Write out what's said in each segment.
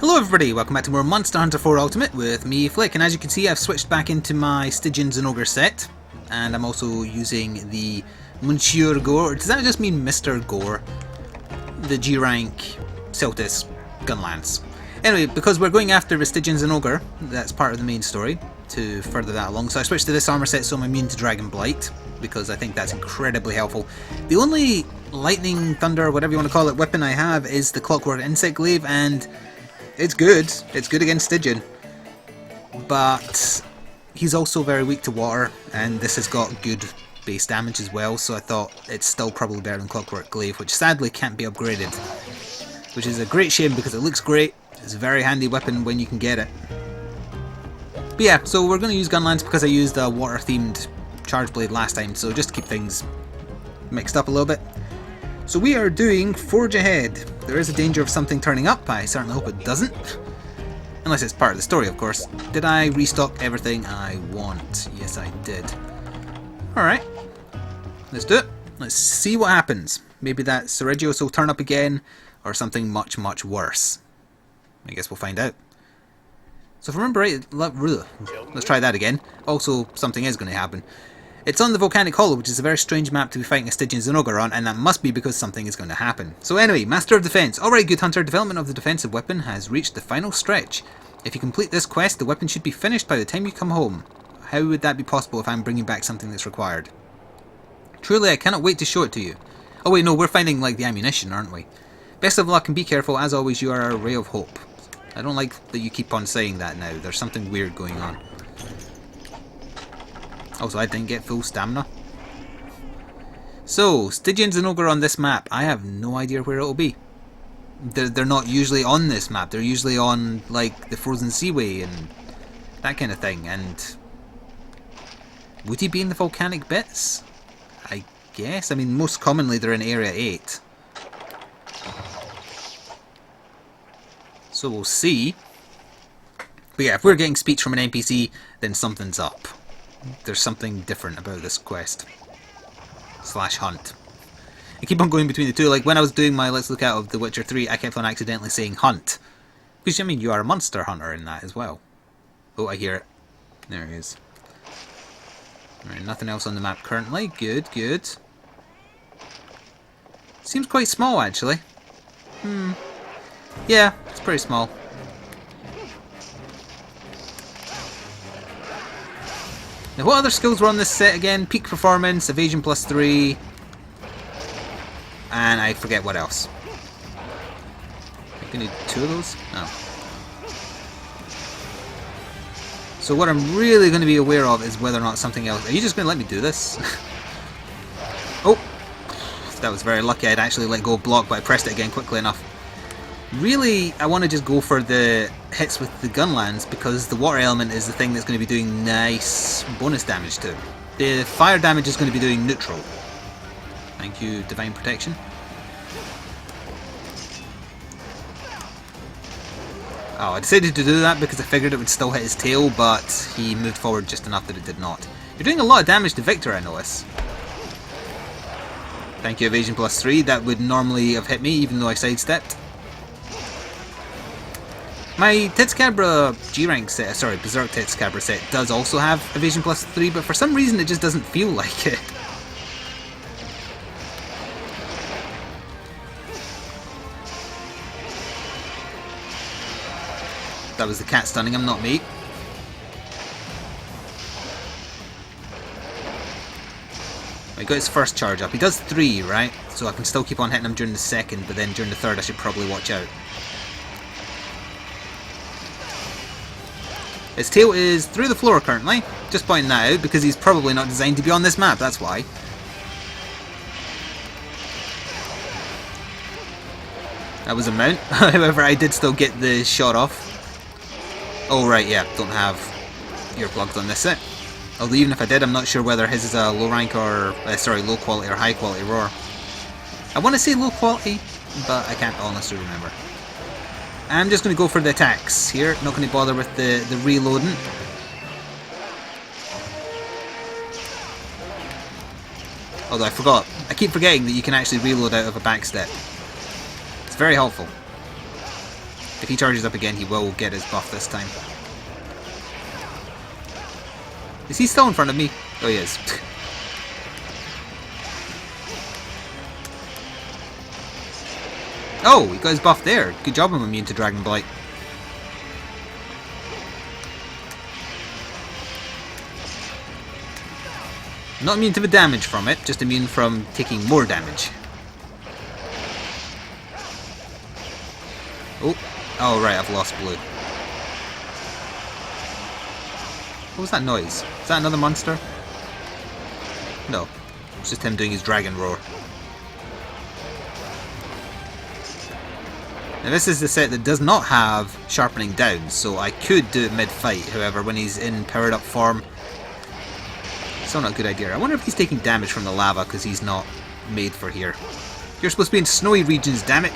Hello everybody, welcome back to more Monster Hunter 4 Ultimate with me, Flik, and as you can see I've switched back into my Stygians and Ogre set, and I'm also using the Monsieur Gore, does that just mean Mr. Gore? The G rank Celtis Gunlance. Anyway, because we're going after the Stygians and Ogre, that's part of the main story, to further that along, so I switched to this armor set so I'm immune to Dragon Blight, because I think that's incredibly helpful. The only lightning, thunder, whatever you want to call it, weapon I have is the Clockwork Insect Glaive, and it's good against Stygian, but he's also very weak to water, and this has got good base damage as well, so I thought it's still probably better than Clockwork Glaive, which sadly can't be upgraded, which is a great shame because it looks great, it's a very handy weapon when you can get it. But yeah, so we're going to use Gunlance because I used a water themed Charge Blade last time, so just to keep things mixed up a little bit. So we are doing Forge Ahead. There is a danger of something turning up, I certainly hope it doesn't. Unless it's part of the story, of course. Did I restock everything I want? Yes, I did. Alright, let's do it. Let's see what happens. Maybe that Seregios will turn up again, or something much, much worse. I guess we'll find out. So if I remember right, let's try that again. Also, something is going to happen. It's on the Volcanic Hollow, which is a very strange map to be fighting a Stygians and Ogre on, and that must be because something is going to happen. So anyway, Master of Defense. Alright, good hunter, development of the defensive weapon has reached the final stretch. If you complete this quest, the weapon should be finished by the time you come home. How would that be possible if I'm bringing back something that's required? Truly, I cannot wait to show it to you. Oh wait, no, we're finding like the ammunition, aren't we? Best of luck and be careful, as always you are a ray of hope. I don't like that you keep on saying that now, there's something weird going on. Also, I didn't get full stamina. So, Stygians and Ogre on this map. I have no idea where it'll be. They're not usually on this map. They're usually on, like, the Frozen Seaway and that kind of thing. And would he be in the volcanic bits? I guess. I mean, most commonly they're in Area 8. So we'll see. But yeah, if we're getting speech from an NPC, then something's up. There's something different about this quest. Slash hunt. I keep on going between the two. Like when I was doing my Let's Look Out of The Witcher 3, I kept on accidentally saying hunt. Because I mean, you are a monster hunter in that as well. Oh, I hear it. There he is. Alright, nothing else on the map currently. Good, good. Seems quite small actually. Yeah, it's pretty small. Now what other skills were on this set again? Peak performance, evasion +3, and I forget what else. I'm gonna need 2 of those? No. So what I'm really going to be aware of is whether or not something else... Are you just going to let me do this? Oh! That was very lucky. I'd actually let go of block, but I pressed it again quickly enough. Really, I want to just go for the hits with the Gunlance because the water element is the thing that's going to be doing nice bonus damage to. The fire damage is going to be doing neutral. Thank you, Divine Protection. Oh, I decided to do that because I figured it would still hit his tail, but he moved forward just enough that it did not. You're doing a lot of damage to Victor, I notice. Thank you, evasion +3. That would normally have hit me, even though I sidestepped. My Titscabra G-Rank set, sorry, Berserk Titscabra set does also have evasion +3, but for some reason it just doesn't feel like it. That was the cat stunning him, not me. He got his first charge up. He does 3, right? So I can still keep on hitting him during the second, but then during the third I should probably watch out. His tail is through the floor currently. Just pointing that out because he's probably not designed to be on this map, that's why. That was a mount. However, I did still get the shot off. Oh right, yeah, don't have earplugs on this set. Although even if I did, I'm not sure whether his is a low rank or, low quality or high quality roar. I want to say low quality, but I can't honestly remember. I'm just going to go for the attacks here, not going to bother with the reloading. Although I forgot, I keep forgetting that you can actually reload out of a backstep. It's very helpful. If he charges up again, he will get his buff this time. Is he still in front of me? Oh, he is. Oh, he got his buff there. Good job, I'm immune to Dragon Blight. Not immune to the damage from it, just immune from taking more damage. Oh right, I've lost blue. What was that noise? Is that another monster? No, it's just him doing his dragon roar. Now this is the set that does not have sharpening down, so I could do it mid-fight, however when he's in powered up form, still not a good idea. I wonder if he's taking damage from the lava because he's not made for here. You're supposed to be in snowy regions, damn it!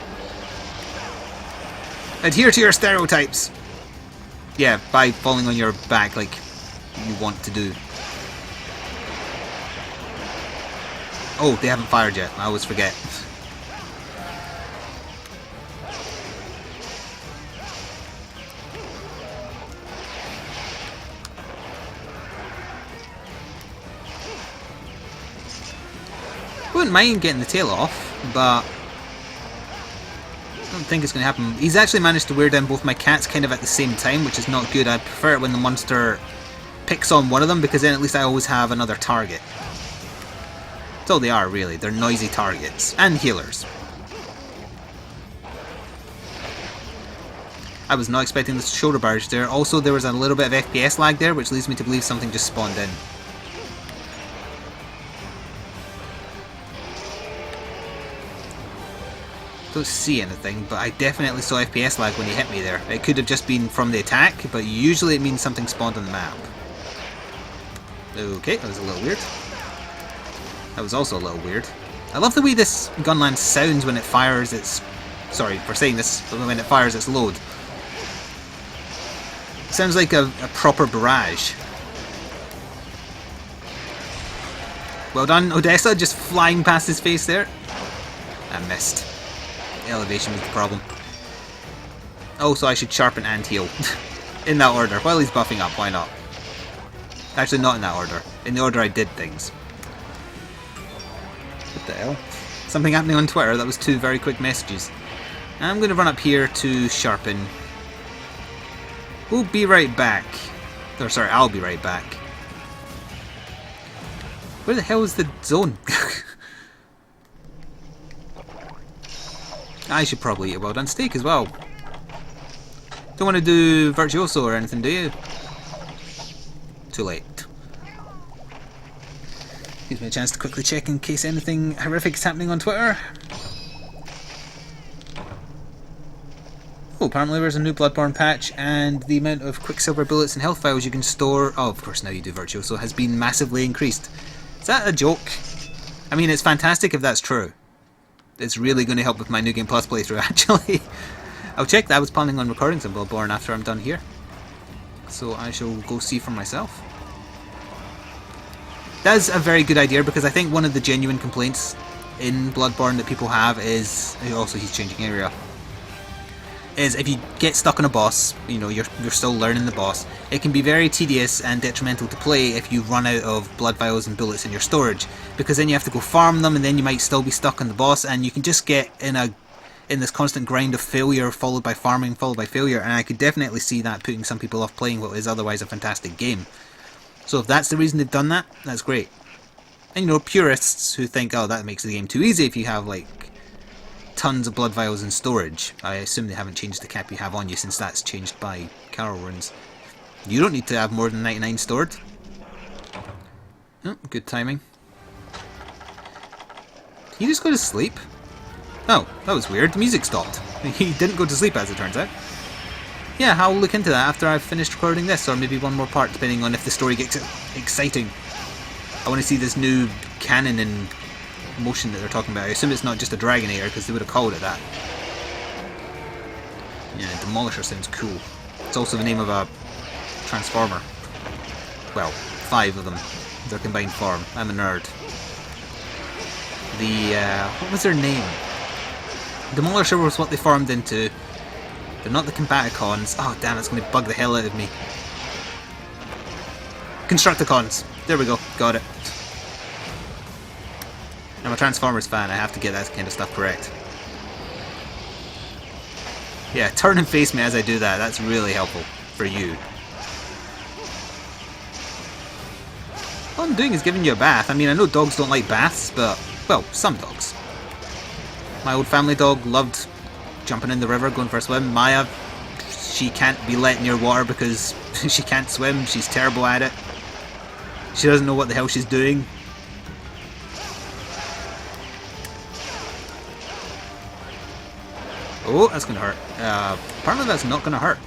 Adhere to your stereotypes! Yeah, by falling on your back like you want to do. Oh, they haven't fired yet. I always forget. Wouldn't mind getting the tail off, but I don't think it's going to happen. He's actually managed to wear down both my cats kind of at the same time, which is not good. I prefer it when the monster picks on one of them, because then at least I always have another target. That's all they are, really. They're noisy targets. And healers. I was not expecting this shoulder barrage there. Also, there was a little bit of FPS lag there, which leads me to believe something just spawned in. Don't see anything, but I definitely saw FPS lag when he hit me there. It could have just been from the attack, but usually it means something spawned on the map. Okay, that was a little weird. That was also a little weird. I love the way this gunland sounds when it fires its... Sorry for saying this, but when it fires its load. It sounds like a proper barrage. Well done, Odessa, just flying past his face there. I missed. Elevation was the problem. Also, I should sharpen and heal. In that order. While he's buffing up, why not? Actually, not in that order. In the order I did things. What the hell? Something happening on Twitter. That was 2 very quick messages. I'm going to run up here to sharpen. We'll be right back. Or sorry, I'll be right back. Where the hell is the zone? I should probably eat a well done steak as well. Don't want to do Virtuoso or anything, do you? Too late. Gives me a chance to quickly check in case anything horrific is happening on Twitter. Oh, apparently there's a new Bloodborne patch and the amount of Quicksilver bullets and health vials you can store, oh of course now you do Virtuoso, has been massively increased. Is that a joke? I mean, it's fantastic if that's true. It's really going to help with my New Game Plus playthrough, actually. I'll check that. I was planning on recording some Bloodborne after I'm done here. So I shall go see for myself. That's a very good idea, because I think one of the genuine complaints in Bloodborne that people have is... Also, he's changing area. Is if you get stuck on a boss, you know, you're still learning the boss, it can be very tedious and detrimental to play if you run out of blood vials and bullets in your storage, because then you have to go farm them and then you might still be stuck on the boss, and you can just get in this constant grind of failure followed by farming followed by failure, and I could definitely see that putting some people off playing what is otherwise a fantastic game. So if that's the reason they've done that, that's great. And you know, purists who think, oh, that makes the game too easy if you have like tons of blood vials in storage. I assume they haven't changed the cap you have on you, since that's changed by Carol runes. You don't need to have more than 99 stored. Oh, good timing. Did he just go to sleep? Oh, that was weird. The music stopped. He didn't go to sleep, as it turns out. Yeah, I'll look into that after I've finished recording this, or maybe one more part, depending on if the story gets exciting. I want to see this new cannon in motion that they're talking about. I assume it's not just a Dragonator, because they would have called it that. Yeah, Demolisher sounds cool. It's also the name of a Transformer. Well, 5 of them. Their combined form. I'm a nerd. What was their name? Demolisher was what they formed into. They're not the Combaticons. Oh damn, it's going to bug the hell out of me. Constructicons. There we go. Got it. I'm a Transformers fan. I have to get that kind of stuff correct. Yeah, turn and face me as I do that. That's really helpful for you. All I'm doing is giving you a bath. I mean, I know dogs don't like baths, but, well, some dogs. My old family dog loved jumping in the river, going for a swim. Maya, she can't be let near water because she can't swim. She's terrible at it. She doesn't know what the hell she's doing. Oh, that's going to hurt. Apparently that's not going to hurt.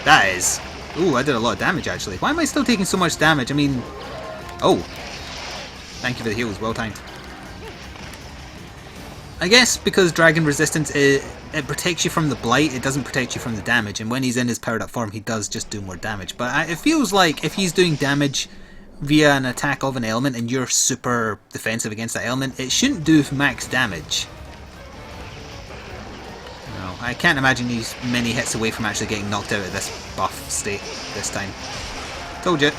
That is. Ooh, I did a lot of damage actually. Why am I still taking so much damage? I mean... Oh. Thank you for the heals, well timed. I guess because Dragon Resistance, it protects you from the Blight, it doesn't protect you from the damage, and when he's in his powered up form he does just do more damage. But it feels like if he's doing damage via an attack of an element and you're super defensive against that element, it shouldn't do max damage. No, I can't imagine he's many hits away from actually getting knocked out of this buff state this time. Told you.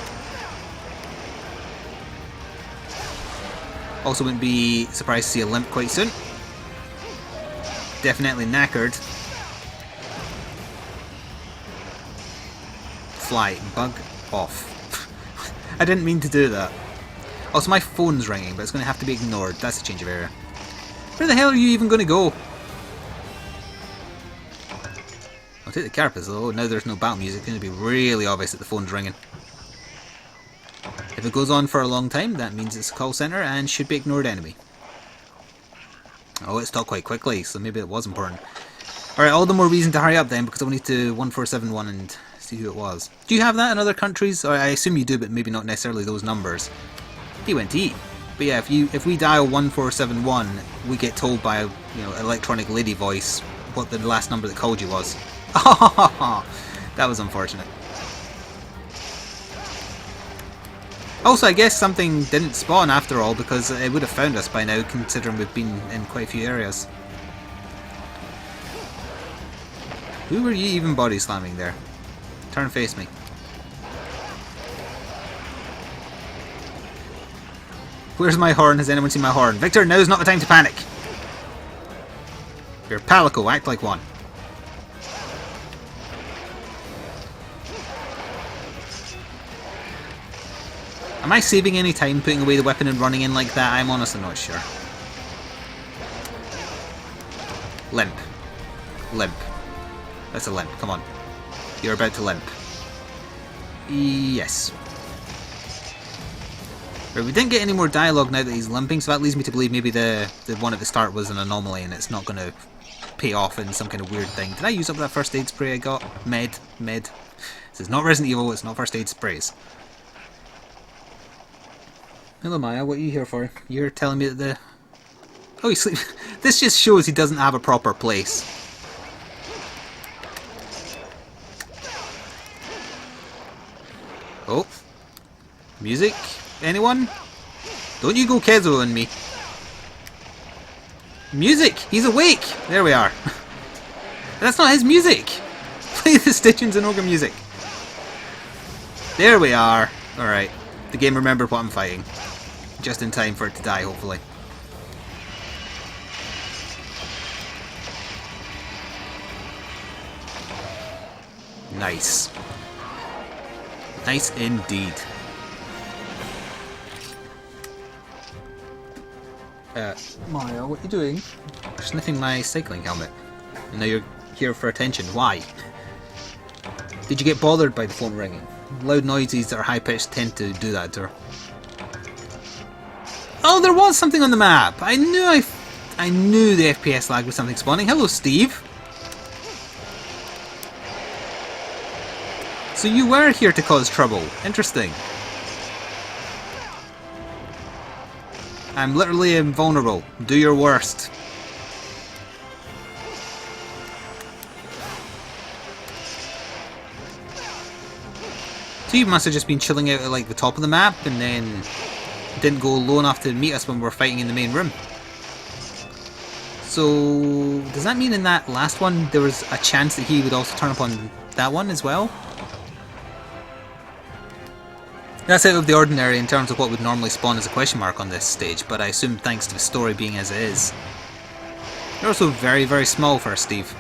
Also wouldn't be surprised to see a limp quite soon. Definitely knackered. Fly, bug off. I didn't mean to do that. Also, my phone's ringing, but it's going to have to be ignored. That's a change of area. Where the hell are you even going to go? I'll take the carapace though. Now there's no battle music. It's going to be really obvious that the phone's ringing. If it goes on for a long time, that means it's a call center and should be ignored enemy. Oh, it stopped quite quickly, so maybe it was important. Alright, all the more reason to hurry up then, because I will need to 1471 and see who it was. Do you have that in other countries? Or I assume you do, but maybe not necessarily those numbers. He went to eat. But yeah, if we dial 1471, we get told by a electronic lady voice what the last number that called you was. That was unfortunate. Also, I guess something didn't spawn after all, because it would have found us by now, considering we've been in quite a few areas. Who were you even body slamming there? Turn and face me. Where's my horn? Has anyone seen my horn? Victor, now's not the time to panic! You're Palico, act like one. Am I saving any time putting away the weapon and running in like that? I'm honestly not sure. Limp. Limp. That's a limp, come on. You're about to limp. Yes. Right, we didn't get any more dialogue now that he's limping, so that leads me to believe maybe the one at the start was an anomaly and it's not going to pay off in some kind of weird thing. Did I use up that first aid spray I got? Med. This is not Resident Evil, it's not first aid sprays. Hello Maya, what are you here for? You're telling me that the... Oh, he's sleeping. This just shows he doesn't have a proper place. Oh. Music? Anyone? Don't you go Kezo on me. Music! He's awake! There we are. That's not his music! Play the Stitchins and Ogre music. There we are. Alright. The game remembered what I'm fighting. Just in time for it to die, hopefully. Nice. Nice indeed. Mario, what are you doing? Sniffing my cycling helmet. And now you're here for attention. Why? Did you get bothered by the phone ringing? Loud noises that are high-pitched tend to do that to her. Oh, there was something on the map! I knew the FPS lag was something spawning. Hello, Steve! So you were here to cause trouble. Interesting. I'm literally invulnerable. Do your worst. So you must have just been chilling out at like the top of the map and then didn't go low enough to meet us when we were fighting in the main room. So, does that mean in that last one there was a chance that he would also turn up on that one as well? That's out of the ordinary in terms of what would normally spawn as a question mark on this stage, but I assume thanks to the story being as it is. You're also very, very small for Steve.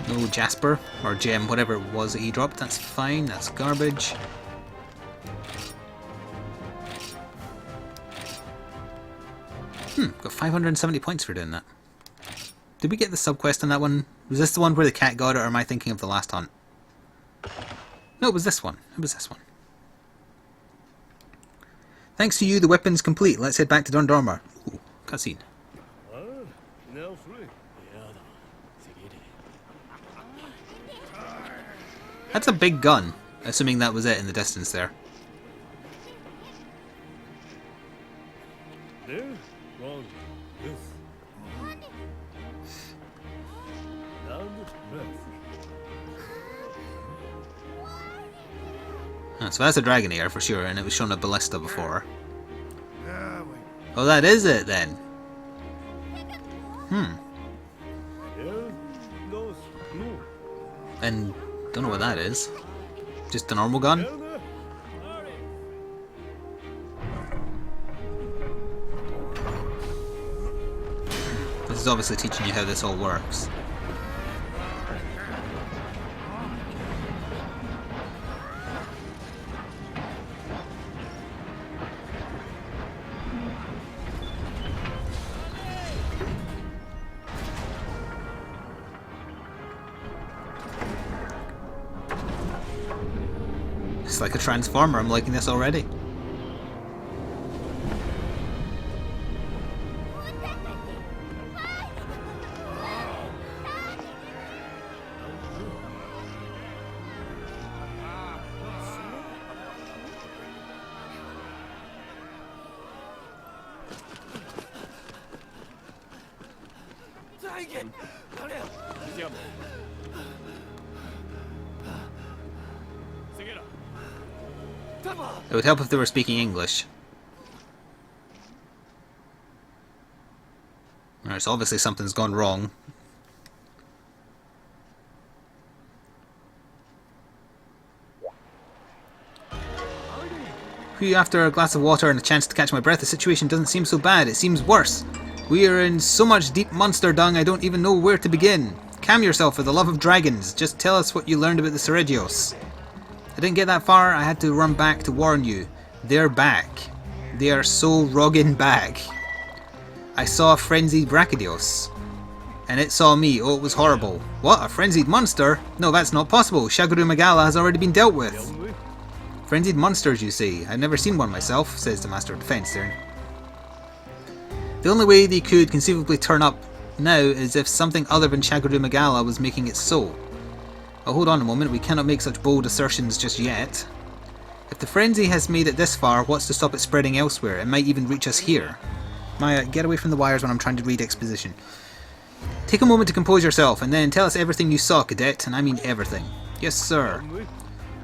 No Jasper, or gem, whatever it was that he dropped, that's fine, that's garbage. Got 570 points for doing that. Did we get the sub-quest on that one? Was this the one where the cat got it, or am I thinking of the last hunt? No, it was this one. It was this one. Thanks to you, the weapon's complete. Let's head back to Dundormar. Ooh, cutscene. That's a big gun, assuming that was it in the distance there. So that's a Dragonair for sure, and it was shown a ballista before. Oh, that is it then. And don't know what that is. Just a normal gun? This is obviously teaching you how this all works. It's like a transformer, I'm liking this already. It would help if they were speaking English. Alright, so obviously something's gone wrong. Whew, after a glass of water and a chance to catch my breath, the situation doesn't seem so bad. It seems worse. We are in so much deep monster dung I don't even know where to begin. Calm yourself for the love of dragons. Just tell us what you learned about the Ceregios. I didn't get that far, I had to run back to warn you. They're back. They are so roggin' back. I saw a frenzied Brachydios. And it saw me. Oh, it was horrible. What? A frenzied monster? No, that's not possible. Shaguru Magala has already been dealt with. Frenzied monsters, you say? I've never seen one myself, says the Master of Defense there. The only way they could conceivably turn up now is if something other than Shaguru Magala was making it so. Oh, hold on a moment, we cannot make such bold assertions just yet. If the frenzy has made it this far, what's to stop it spreading elsewhere? It might even reach us here. Maya, get away from the wires when I'm trying to read exposition. Take a moment to compose yourself, and then tell us everything you saw, cadet, and I mean everything. Yes, sir.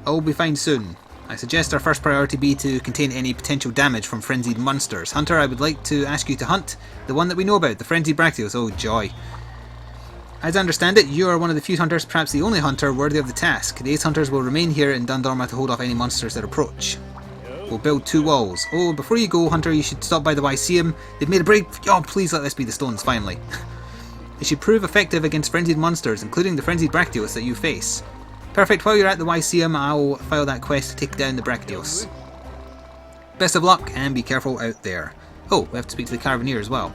I will be fine soon. I suggest our first priority be to contain any potential damage from frenzied monsters. Hunter, I would like to ask you to hunt the one that we know about, the frenzied Brachydios. Oh, joy. As I understand it, you are one of the few hunters, perhaps the only hunter, worthy of the task. The 8 hunters will remain here in Dundormar to hold off any monsters that approach. We'll build 2 walls. Oh, before you go, Hunter, you should stop by the Lyceum. They've made a break. Oh, please let this be the stones, finally. They should prove effective against frenzied monsters, including the frenzied Brachydios that you face. Perfect, while you're at the Lyceum, I'll file that quest to take down the Brachydios. Best of luck, and be careful out there. Oh, we have to speak to the Caravaneer as well.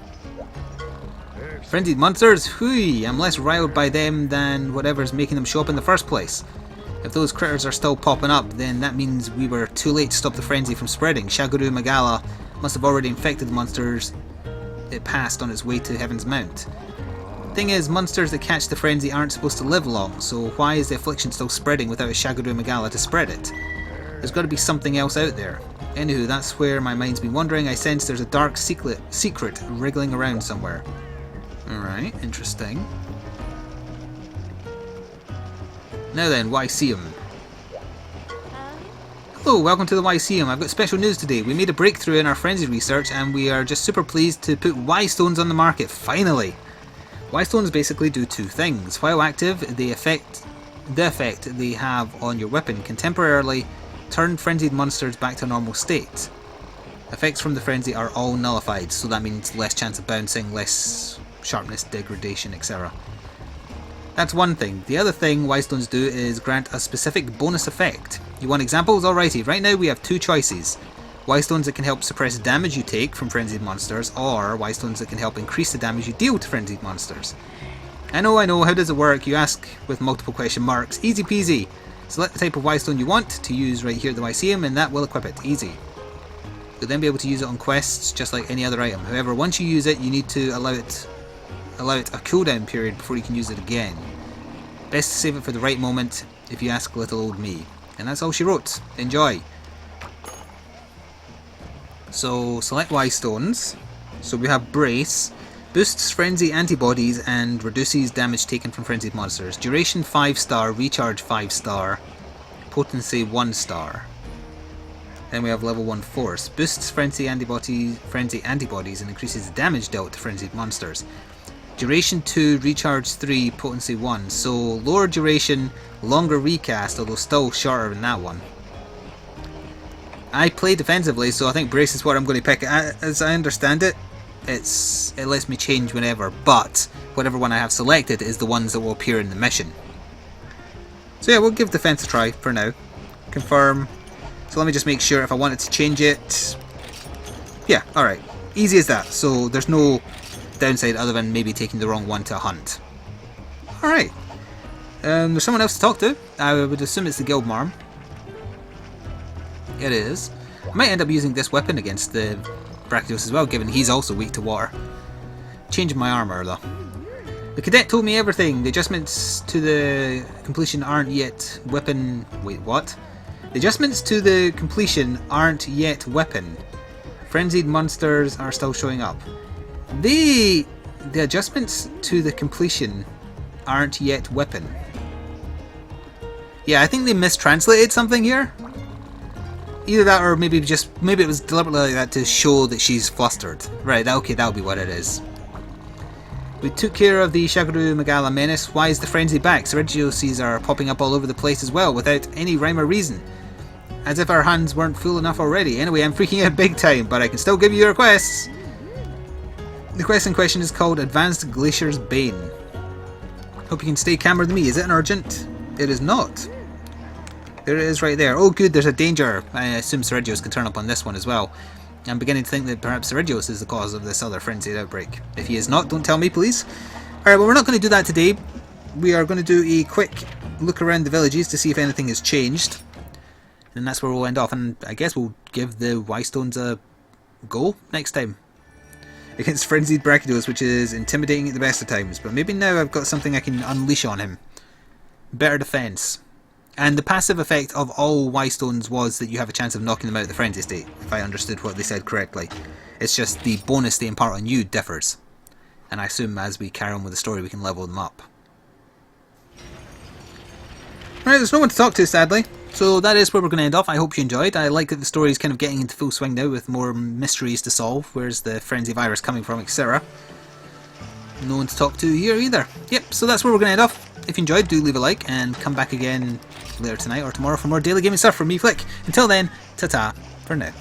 Frenzied monsters? Hui! I'm less riled by them than whatever's making them show up in the first place. If those critters are still popping up, then that means we were too late to stop the frenzy from spreading. Shaguru Magala must have already infected the monsters it passed on its way to Heaven's Mount. Thing is, monsters that catch the frenzy aren't supposed to live long, so why is the affliction still spreading without a Shaguru Magala to spread it? There's got to be something else out there. Anywho, that's where my mind's been wandering. I sense there's a dark secret wriggling around somewhere. Alright, interesting. Now then, Lyceum. Hello Hello, welcome to the Lyceum. I've got special news today. We made a breakthrough in our frenzy research and we are just super pleased to put Y stones on the market, finally! Y stones basically do two things. While active, the effect they have on your weapon can temporarily turn frenzied monsters back to normal state. Effects from the frenzy are all nullified, so that means less chance of bouncing, less sharpness degradation, etc. That's one thing. The other thing Y stones do is grant a specific bonus effect. You want examples? Alrighty, right now we have two choices. Y stones that can help suppress damage you take from frenzied monsters, or Y stones that can help increase the damage you deal to frenzied monsters. I know, how does it work? You ask with multiple question marks. Easy peasy. Select the type of Y stone you want to use right here at the Lyceum and that will equip it. Easy. You'll then be able to use it on quests just like any other item. However, once you use it, you need to allow it a cooldown period before you can use it again. Best to save it for the right moment if you ask little old me. And that's all she wrote. Enjoy! So, select Y stones. So we have Brace. Boosts frenzy antibodies and reduces damage taken from frenzied monsters. Duration 5-star, recharge 5-star, potency 1-star. Then we have level 1 force. Boosts frenzy antibodies and increases the damage dealt to frenzied monsters. Duration 2, recharge 3, potency 1. So lower duration, longer recast, although still shorter than that one. I play defensively, so I think Brace is what I'm going to pick. As I understand it, it lets me change whenever, but whatever one I have selected is the ones that will appear in the mission. So yeah, we'll give defense a try for now. Confirm. So let me just make sure if I wanted to change it. Yeah, alright. Easy as that. So there's no downside other than maybe taking the wrong one to hunt. Alright. There's someone else to talk to. I would assume it's the guild marm. It is. I might end up using this weapon against the Brachydios as well, given he's also weak to water. Changing my armour though. The cadet told me everything. The adjustments to the completion aren't yet weapon. Wait, what? The adjustments to the completion aren't yet weapon. Frenzied monsters are still showing up. The adjustments to the completion aren't yet weapon. Yeah, I think they mistranslated something here. Either that or maybe it was deliberately like that to show that she's flustered. Right, okay, that'll be what it is. We took care of the Shagaru Magala menace. Why is the frenzy back? Sergioses are popping up all over the place as well, without any rhyme or reason. As if our hands weren't full enough already. Anyway, I'm freaking out big time, but I can still give you your requests. The quest in question is called Advanced Glacier's Bane. Hope you can stay calmer than me. Is it an urgent? It is not. There it is right there. Oh good, there's a danger. I assume Sergios can turn up on this one as well. I'm beginning to think that perhaps Sergios is the cause of this other frenzied outbreak. If he is not, don't tell me please. Alright, well we're not going to do that today. We are going to do a quick look around the villages to see if anything has changed. And that's where we'll end off. And I guess we'll give the Y stones a go next time. Against frenzied Brachydios, which is intimidating at the best of times. But maybe now I've got something I can unleash on him. Better defense. And the passive effect of all Y stones was that you have a chance of knocking them out of the frenzy state, if I understood what they said correctly. It's just the bonus they impart on you differs. And I assume as we carry on with the story we can level them up. Right, there's no one to talk to sadly. So that is where we're going to end off. I hope you enjoyed. I like that the story is kind of getting into full swing now with more mysteries to solve. Where's the frenzy virus coming from, etc. No one to talk to here either. Yep, so that's where we're going to end off. If you enjoyed, do leave a like and come back again later tonight or tomorrow for more daily gaming stuff from me, Flik. Until then, ta-ta for now.